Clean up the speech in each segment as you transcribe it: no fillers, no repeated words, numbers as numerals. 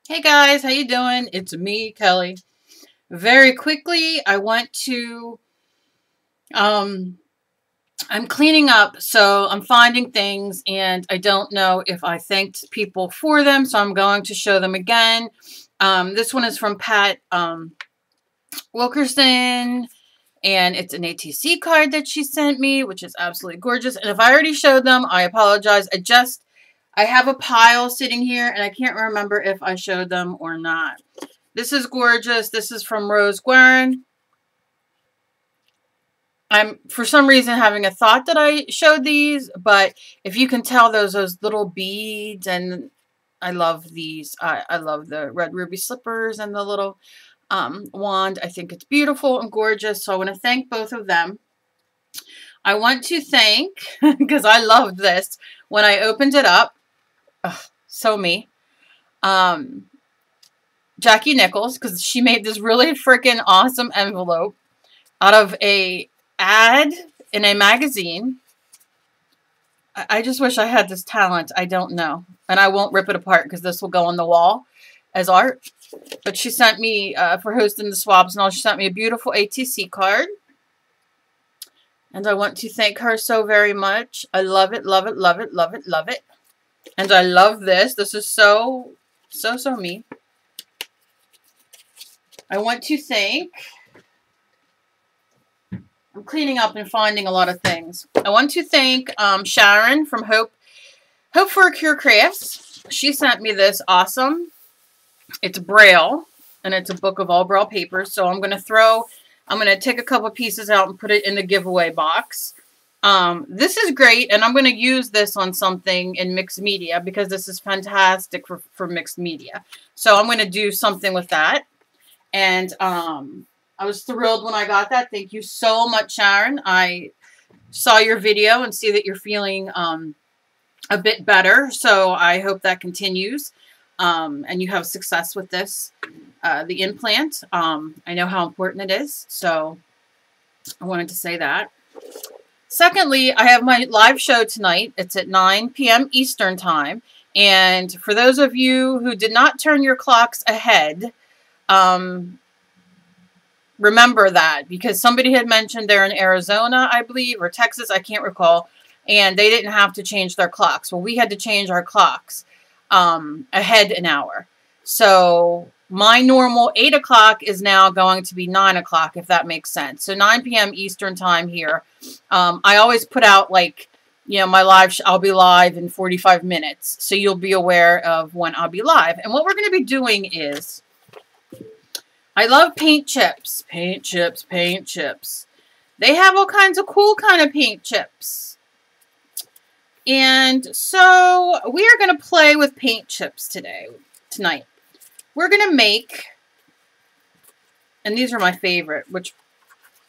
Hey guys, how you doing? It's me, Kelly. Very quickly, I want to um I'm cleaning up, so I'm finding things and I don't know if I thanked people for them, so I'm going to show them again. This one is from Pat Wilkerson, and it's an ATC card that she sent me, which is absolutely gorgeous. And if I already showed them, I apologize. I have a pile sitting here and I can't remember if I showed them or not. This is gorgeous. This is from Rose Guerin. I'm, for some reason, having a thought that I showed these, but if you can tell, those little beads, and I love these. I love the red ruby slippers and the little wand. I think it's beautiful and gorgeous, so I want to thank both of them. I want to thank, because I loved this, when I opened it up, so me, um, Jackie Nichols, because she made this really freaking awesome envelope out of a ad in a magazine. I just wish I had this talent. I don't know. And I won't rip it apart because this will go on the wall as art. But she sent me, for hosting the swabs and all, she sent me a beautiful ATC card. And I want to thank her so very much. I love it, love it, love it, love it, love it. And I love this. This is so me. I want to thank... I'm cleaning up and finding a lot of things. I want to thank Sharon from Hope for a Cure Crafts. She sent me this awesome. It's Braille, and it's a book of all Braille papers. So I'm going to take a couple pieces out and put it in the giveaway box. This is great, and I'm going to use this on something in mixed media because this is fantastic for mixed media. So I'm going to do something with that. And I was thrilled when I got that. Thank you so much, Sharon. I saw your video and see that you're feeling a bit better. So I hope that continues and you have success with this, the implant. I know how important it is. So I wanted to say that. Secondly, I have my live show tonight. It's at 9 p.m. Eastern Time. And for those of you who did not turn your clocks ahead, remember that, because somebody had mentioned they're in Arizona, I believe, or Texas, I can't recall, and they didn't have to change their clocks. Well, we had to change our clocks ahead an hour. So my normal 8 o'clock is now going to be 9 o'clock, if that makes sense. So 9 p.m. Eastern Time here. I always put out, like, you know, my live, I'll be live in 45 minutes. So you'll be aware of when I'll be live. And what we're going to be doing is, I love paint chips. Paint chips, paint chips. They have all kinds of cool kind of paint chips. And so we are going to play with paint chips tonight. We're going to make, and these are my favorite, which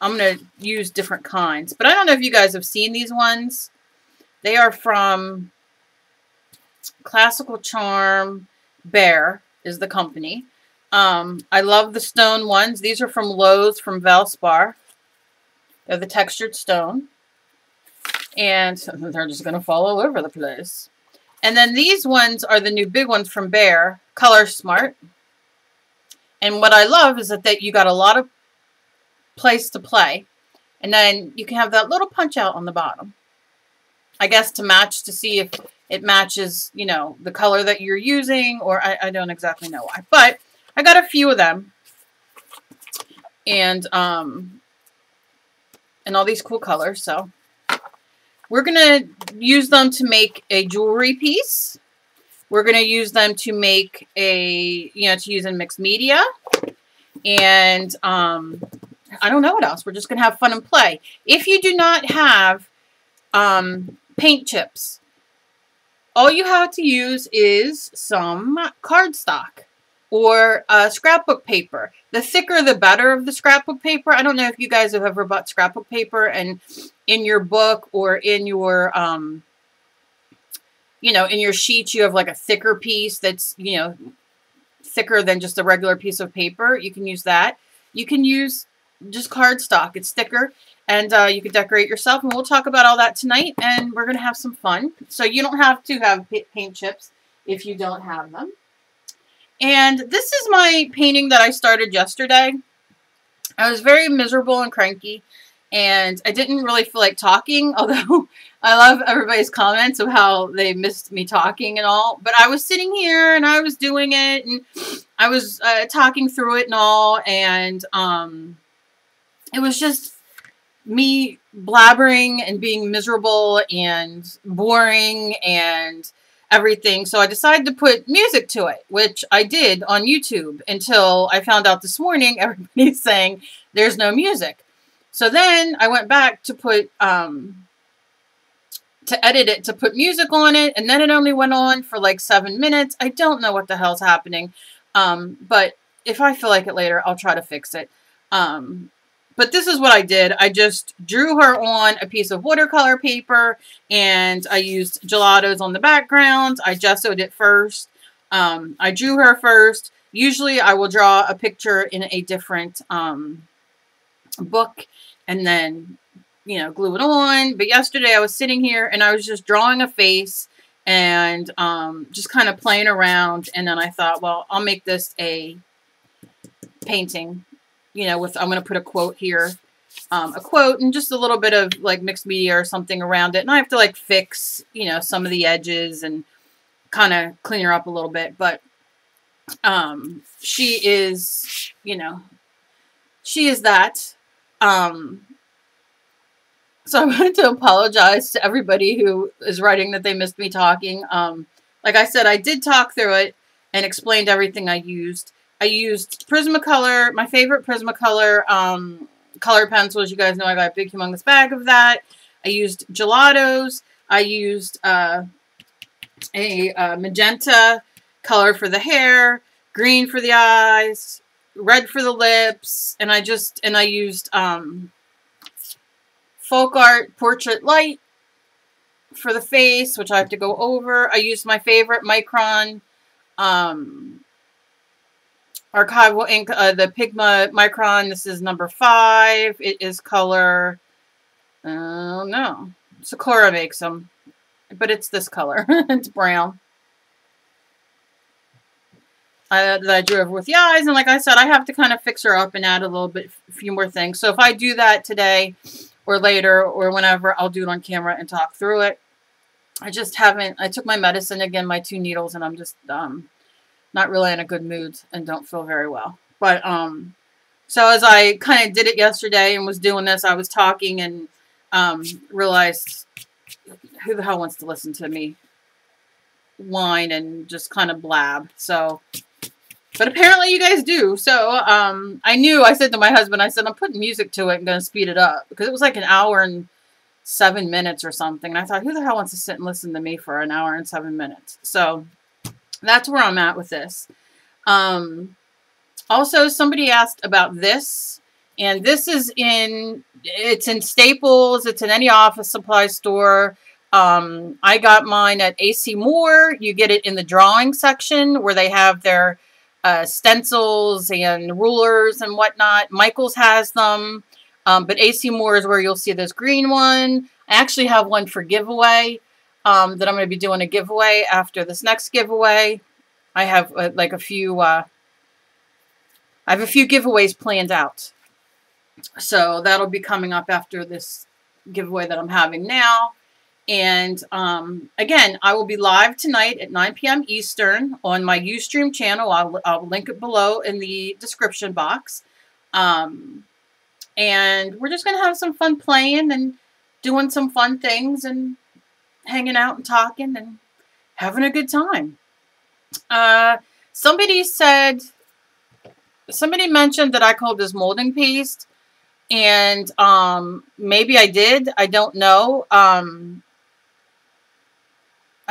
I'm going to use different kinds. But I don't know if you guys have seen these ones. They are from Classical Charm. Bear is the company. I love the stone ones. These are from Lowe's from Valspar. They're the textured stone. And they're just going to fall all over the place. And then these ones are the new big ones from Bear, Color Smart. And what I love is that you got a lot of place to play. And then you can have that little punch out on the bottom. I guess to match, to see if it matches, you know, the color that you're using. Or I don't exactly know why. But I got a few of them, and all these cool colors. So we're gonna use them to make a jewelry piece. We're gonna use them to make to use in mixed media, and I don't know what else. We're just gonna have fun and play. If you do not have paint chips, all you have to use is some cardstock. Or scrapbook paper. The thicker, the better of the scrapbook paper. I don't know if you guys have ever bought scrapbook paper and in your book or in your, in your sheets, you have like a thicker piece that's, thicker than just a regular piece of paper. You can use that. You can use just cardstock. It's thicker. And you can decorate yourself. And we'll talk about all that tonight. And we're going to have some fun. So you don't have to have paint chips if you don't have them. And this is my painting that I started yesterday. I was very miserable and cranky, and I didn't really feel like talking, although I love everybody's comments of how they missed me talking and all. But I was sitting here, and I was doing it, and I was talking through it and all, and it was just me blabbering and being miserable and boring and everything. So I decided to put music to it, which I did on YouTube until I found out this morning everybody's saying there's no music. So then I went back to put to edit it, to put music on it, and then it only went on for like 7 minutes. I don't know what the hell's happening. But if I feel like it later, I'll try to fix it. But this is what I did. I just drew her on a piece of watercolor paper, and I used gelatos on the background. I gessoed it first. I drew her first. Usually I will draw a picture in a different book and then, you know, glue it on. But yesterday I was sitting here and I was just drawing a face and just kind of playing around. And then I thought, well, I'll make this a painting. You know, I'm going to put a quote here, a quote and just a little bit of like mixed media or something around it. And I have to like fix, you know, some of the edges and kind of clean her up a little bit. But she is, you know, she is that. So I wanted to apologize to everybody who is writing that they missed me talking. Like I said, I did talk through it and explained everything I used. I used Prismacolor, my favorite Prismacolor color pencils. You guys know I got a big humongous bag of that. I used gelatos. I used a magenta color for the hair, green for the eyes, red for the lips, and I used Folk Art Portrait Light for the face, which I have to go over. I used my favorite Micron archival ink, the Pigma Micron. This is number 5. It is color, oh no, Sakura makes them, but it's this color. It's brown. That I drew over with the eyes, and like I said, I have to kind of fix her up and add a few more things. So if I do that today or later or whenever, I'll do it on camera and talk through it. I just haven't, I took my medicine again, my 2 needles, and I'm just not really in a good mood and don't feel very well. But so as I kind of did it yesterday and was doing this, I was talking and realized, who the hell wants to listen to me whine and just kind of blab? So, but apparently you guys do. So I said to my husband, I said, I'm putting music to it and going to speed it up, because it was like an hour and 7 minutes or something. And I thought, who the hell wants to sit and listen to me for an hour and 7 minutes? So that's where I'm at with this. Also, somebody asked about this, and this is it's in Staples. It's in any office supply store. I got mine at AC Moore. You get it in the drawing section where they have their stencils and rulers and whatnot. Michaels has them, but AC Moore is where you'll see this green one. I actually have one for giveaway. That I'm going to be doing a giveaway after this next giveaway. I have like a few, I have a few giveaways planned out. So that'll be coming up after this giveaway that I'm having now. And again, I will be live tonight at 9 p.m. Eastern on my Ustream channel. I'll link it below in the description box. And we're just going to have some fun playing and doing some fun things and hanging out and talking and having a good time. Somebody mentioned that I called this molding paste, and maybe I did. I don't know. I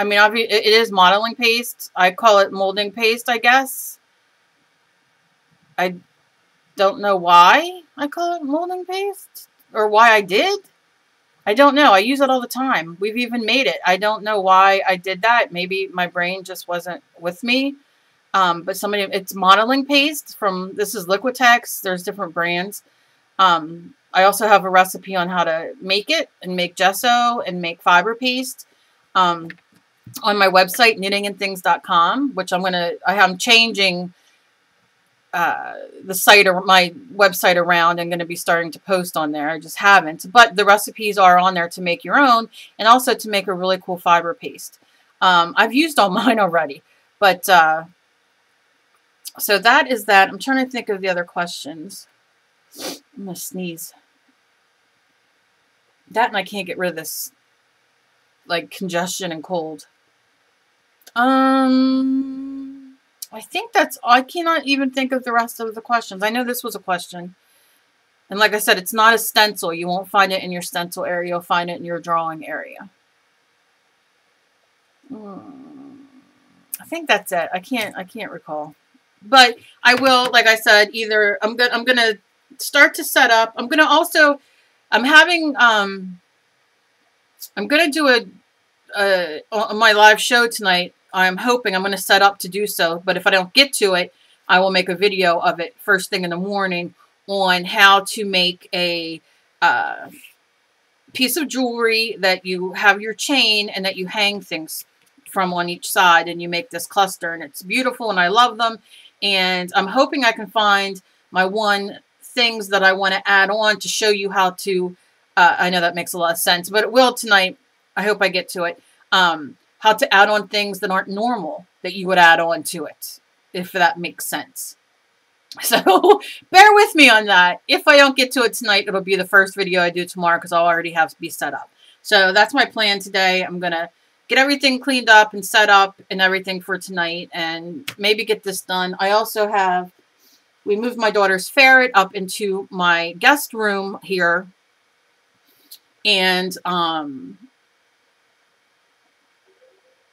mean, obviously, it is modeling paste. I call it molding paste, I guess. I don't know why I call it molding paste, or why I did. I don't know. I use it all the time. We've even made it. I don't know why I did that. Maybe my brain just wasn't with me. But it's modeling paste from, this is Liquitex. There's different brands. I also have a recipe on how to make it and make gesso and make fiber paste. on my website, knittingandthings.com, which I'm changing the site or my website around. I'm going to be starting to post on there. I just haven't, but the recipes are on there to make your own and also to make a really cool fiber paste. I've used all mine already, but so that is that. I'm trying to think of the other questions. I'm going to sneeze. That and I can't get rid of this like congestion and cold. I think that's all. I cannot even think of the rest of the questions. I know this was a question. And like I said, it's not a stencil. You won't find it in your stencil area. You'll find it in your drawing area. I think that's it. I can't recall. But I will, like I said, either I'm gonna start to set up. I'm gonna do on my live show tonight. I'm hoping I'm going to set up to do so, but if I don't get to it, I will make a video of it first thing in the morning on how to make a piece of jewelry that you have your chain and that you hang things from on each side, and you make this cluster, and it's beautiful and I love them. And I'm hoping I can find my things that I want to add on to show you how to, I know that makes a lot of sense, but it will tonight. I hope I get to it. How to add on things that aren't normal that you would add on to it, if that makes sense. So bear with me on that. If I don't get to it tonight, it'll be the first video I do tomorrow because I'll already have to be set up. So that's my plan today. I'm going to get everything cleaned up and set up and everything for tonight and maybe get this done. I also we moved my daughter's ferret up into my guest room here. And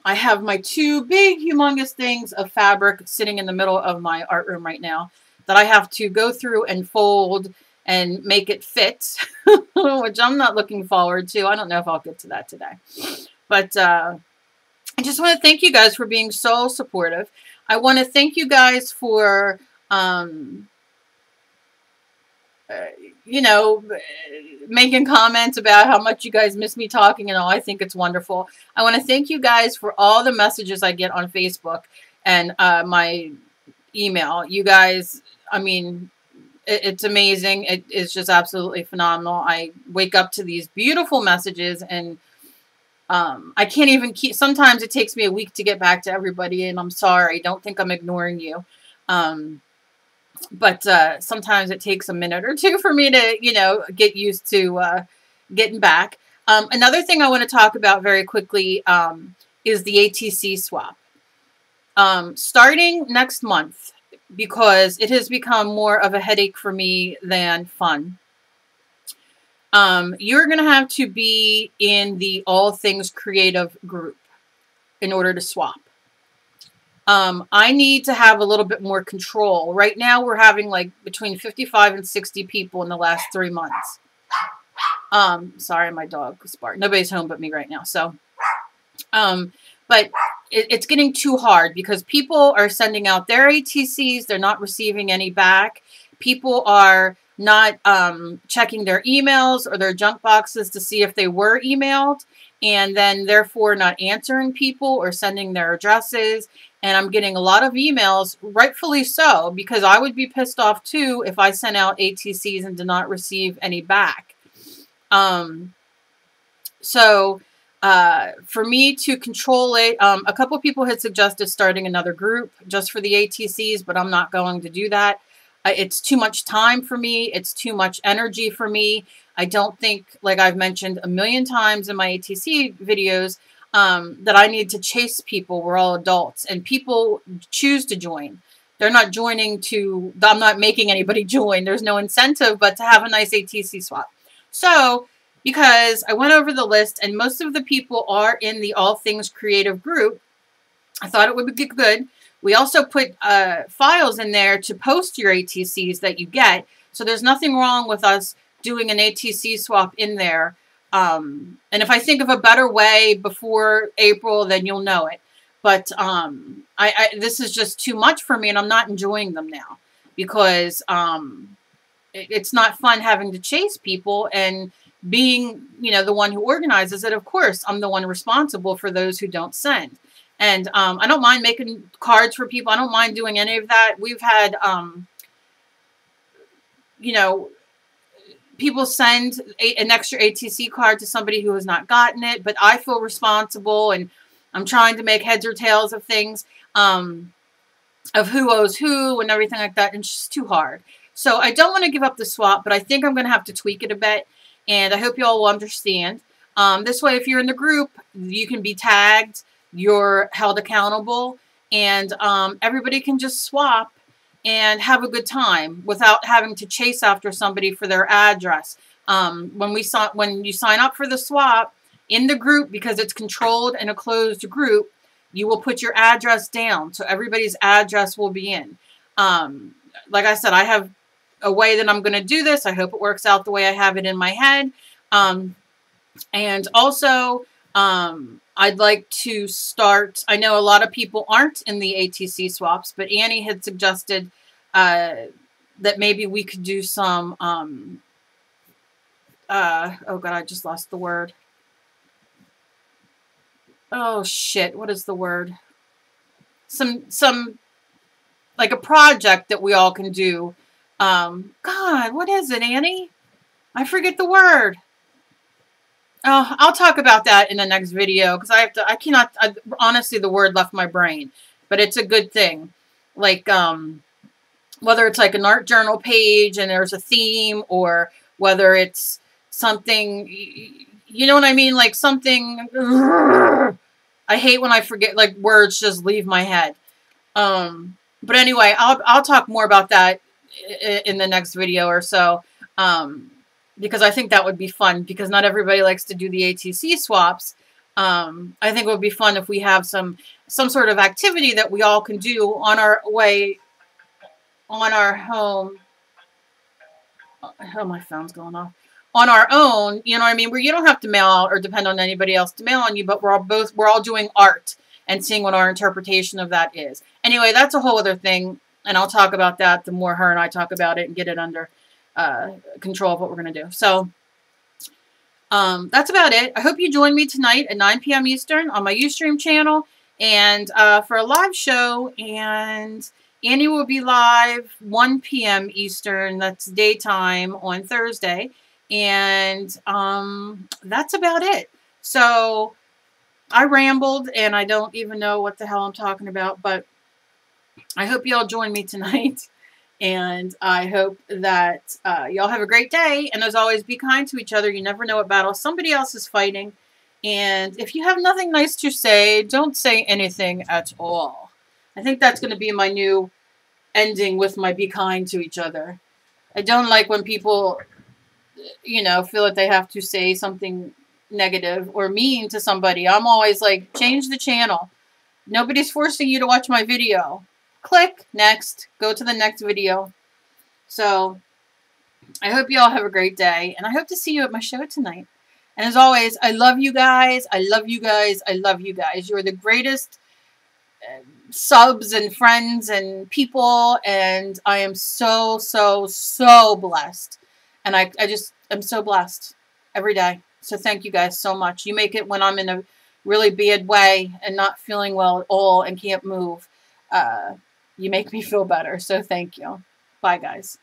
I have my two big, humongous things of fabric sitting in the middle of my art room right now that I have to go through and fold and make it fit, which I'm not looking forward to. I don't know if I'll get to that today. But I just want to thank you guys for being so supportive. I want to thank you guys for, you know, making comments about how much you guys miss me talking and all. I think it's wonderful. I want to thank you guys for all the messages I get on Facebook and my email. You guys, I mean, it's amazing. It is just absolutely phenomenal. I wake up to these beautiful messages and I can't even sometimes it takes me a week to get back to everybody, and I'm sorry. Don't think I'm ignoring you. But sometimes it takes a minute or two for me to, you know, get used to getting back. Another thing I want to talk about very quickly is the ATC swap. Starting next month, because it has become more of a headache for me than fun. You're going to have to be in the All Things Creative group in order to swap. I need to have a little bit more control. Right now, we're having like between 55 and 60 people in the last 3 months. Sorry, my dog was barking. Nobody's home but me right now. So, but it's getting too hard because people are sending out their ATCs. They're not receiving any back. People are not checking their emails or their junk boxes to see if they were emailed, and then therefore not answering people or sending their addresses. And I'm getting a lot of emails, rightfully so, because I would be pissed off too if I sent out ATCs and did not receive any back. So for me to control it, a couple people had suggested starting another group just for the ATCs, but I'm not going to do that. It's too much time for me. It's too much energy for me. I don't think, like I've mentioned a million times in my ATC videos, that I need to chase people. We're all adults, and people choose to join. They're not joining to, I'm not making anybody join. There's no incentive but to have a nice ATC swap. So, because I went over the list and most of the people are in the All Things Creative group, I thought it would be good. We also put files in there to post your ATCs that you get. So there's nothing wrong with us doing an ATC swap in there. And if I think of a better way before April, then you'll know it. But this is just too much for me, and I'm not enjoying them now because it's not fun having to chase people. And being, you know, the one who organizes it, of course, I'm the one responsible for those who don't send. And I don't mind making cards for people. I don't mind doing any of that. We've had, you know, people send an extra ATC card to somebody who has not gotten it, but I feel responsible, and I'm trying to make heads or tails of things, of who owes who and everything like that, and it's just too hard. So I don't want to give up the swap, but I think I'm going to have to tweak it a bit, and I hope you all will understand. This way, if you're in the group, you can be tagged, you're held accountable, and everybody can just swap and have a good time without having to chase after somebody for their address. When you sign up for the swap in the group, because it's controlled in a closed group, you will put your address down, so everybody's address will be in. Like I said, I have a way that I'm going to do this. I hope it works out the way I have it in my head. And also, I'd like to start, I know a lot of people aren't in the ATC swaps, but Annie had suggested that maybe we could do some, oh God, I just lost the word. Oh shit, what is the word? Some, like a project that we all can do. God, what is it, Annie? I forget the word. Oh, I'll talk about that in the next video, because honestly, the word left my brain, but it's a good thing. Like, whether it's like an art journal page and there's a theme, or whether it's something, you know what I mean? Like something, I hate when I forget, like words just leave my head. But anyway, I'll talk more about that in the next video or so. Because I think that would be fun, because not everybody likes to do the ATC swaps. I think it would be fun if we have some sort of activity that we all can do on our way, on our home. Oh, my phone's going off. On our own, you know what I mean? Where you don't have to mail out or depend on anybody else to mail on you, but we're all doing art and seeing what our interpretation of that is. Anyway, that's a whole other thing, and I'll talk about that the more her and I talk about it and get it under control of what we're going to do. So that's about it. I hope you join me tonight at 9 p.m. Eastern on my Ustream channel, and for a live show, and Annie will be live 1 p.m. Eastern, that's daytime, on Thursday, and that's about it. So I rambled, and I don't even know what the hell I'm talking about, but I hope you all join me tonight. And I hope that y'all have a great day. And as always, be kind to each other. You never know what battle somebody else is fighting. And if you have nothing nice to say, don't say anything at all. I think that's going to be my new ending with my be kind to each other. I don't like when people, you know, feel that they have to say something negative or mean to somebody. I'm always like, change the channel. Nobody's forcing you to watch my video. Click next, go to the next video. So I hope you all have a great day, and I hope to see you at my show tonight. And as always, I love you guys. I love you guys. I love you guys. You're the greatest subs and friends and people, and I am so, so, so blessed. And I just am so blessed every day. So thank you guys so much. You make it when I'm in a really bad way and not feeling well at all and can't move. You make me feel better, so thank you. Bye, guys.